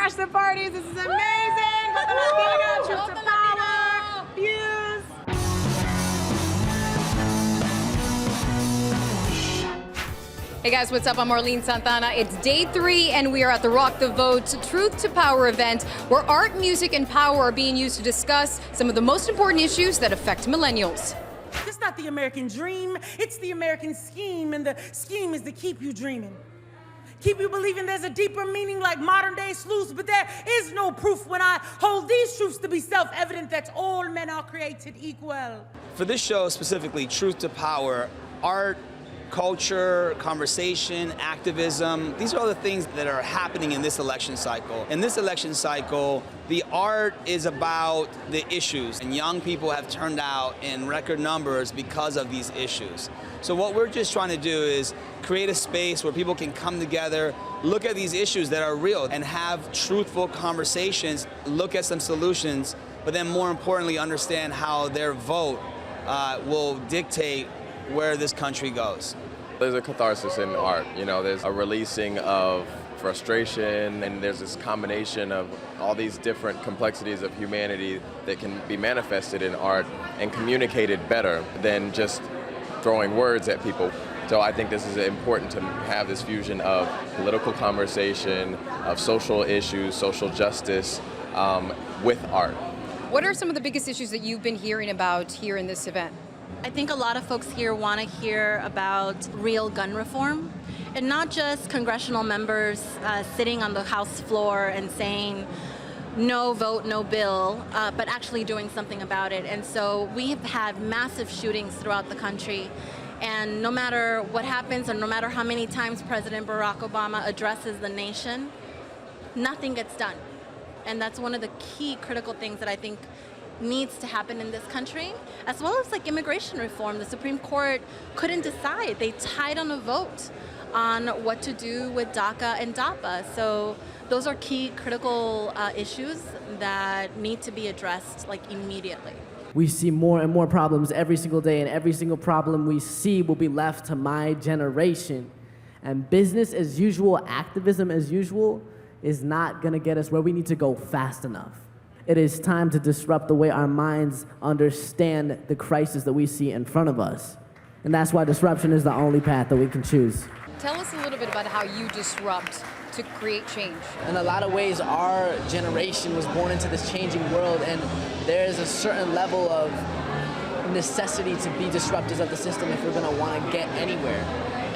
crash the parties. This is amazing. Voto Latino, truth to power, views. Hey guys, what's up? I'm Arlene Santana. It's day 3 and we are at the Rock the Vote Truth to Power event where art, music, and power are being used to discuss some of the most important issues that affect millennials. It's not the American dream, it's the American scheme, and the scheme is to keep you dreaming. Keep you believing there's a deeper meaning like modern day sleuths, but there is no proof when I hold these truths to be self-evident that all men are created equal. For this show specifically, Truth to Power, art, culture, conversation, activism, these are all the things that are happening in this election cycle. In this election cycle, the art is about the issues, and young people have turned out in record numbers because of these issues. So what we're just trying to do is create a space where people can come together, look at these issues that are real, and have truthful conversations, look at some solutions, but then more importantly, understand how their vote will dictate where this country goes. There's a catharsis in art, there's a releasing of frustration, and there's this combination of all these different complexities of humanity that can be manifested in art and communicated better than just throwing words at people. So I think this is important to have this fusion of political conversation, of social issues, social justice, with art. What are some of the biggest issues that you've been hearing about here in this event? I think a lot of folks here want to hear about real gun reform, and not just congressional members sitting on the House floor and saying, no vote, no bill, but actually doing something about it. And so we have had massive shootings throughout the country, and no matter what happens, and no matter how many times President Barack Obama addresses the nation, nothing gets done. And that's one of the key critical things that I think needs to happen in this country, as well as like immigration reform. The Supreme Court couldn't decide. They tied on a vote on what to do with DACA and DAPA. So those are key critical issues that need to be addressed like immediately. We see more and more problems every single day, and every single problem we see will be left to my generation. And business as usual, activism as usual, is not gonna get us where we need to go fast enough. It is time to disrupt the way our minds understand the crisis that we see in front of us. And that's why disruption is the only path that we can choose. Tell us a little bit about how you disrupt to create change. In a lot of ways, our generation was born into this changing world, and there is a certain level of necessity to be disruptors of the system if we're gonna wanna get anywhere.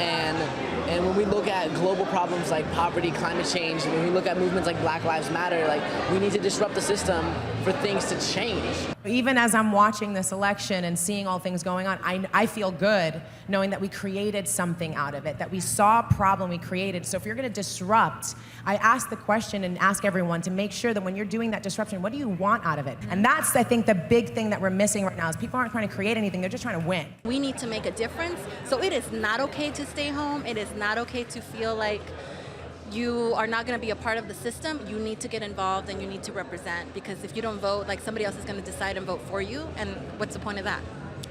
And when we look at global problems like poverty, climate change, and when we look at movements like Black Lives Matter, like, we need to disrupt the system for things to change. Even as I'm watching this election and seeing all things going on, I feel good knowing that we created something out of it, that we saw a problem we created. So if you're gonna disrupt, I ask the question and ask everyone to make sure that when you're doing that disruption, what do you want out of it? And that's, I think, the big thing that we're missing right now is people aren't trying to create anything, they're just trying to win. We need to make a difference. So it is not okay to stay home. It is not okay to feel like you are not going to be a part of the system. You need to get involved and you need to represent, because if you don't vote, like, somebody else is going to decide and vote for you, and what's the point of that?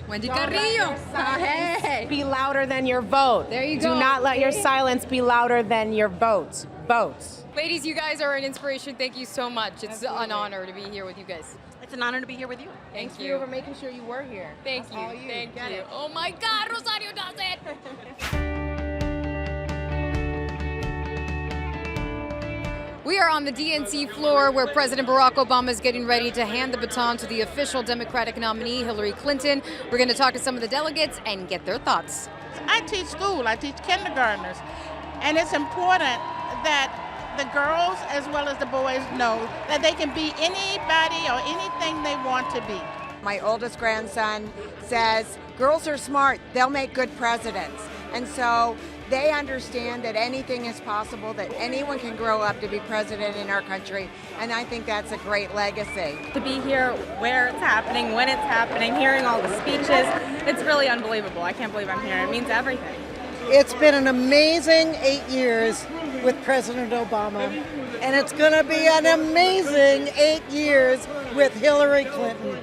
Wendy Carrillo. Hey. Be louder than your vote. There you go. Do not let your silence be louder than your votes. Vote. Ladies, you guys are an inspiration. Thank you so much. It's an honor to be here with you guys. It's an honor to be here with you. Thank you for making sure you were here. Thank you. Thank you. Oh my God, Rosario does it. We are on the DNC floor where President Barack Obama is getting ready to hand the baton to the official Democratic nominee, Hillary Clinton. We're going to talk to some of the delegates and get their thoughts. I teach school, I teach kindergartners, and it's important that the girls as well as the boys know that they can be anybody or anything they want to be. My oldest grandson says, girls are smart, they'll make good presidents. And so they understand that anything is possible, that anyone can grow up to be president in our country, and I think that's a great legacy. To be here where it's happening, when it's happening, hearing all the speeches, it's really unbelievable. I can't believe I'm here. It means everything. It's been an amazing 8 years with President Obama, and it's going to be an amazing 8 years with Hillary Clinton.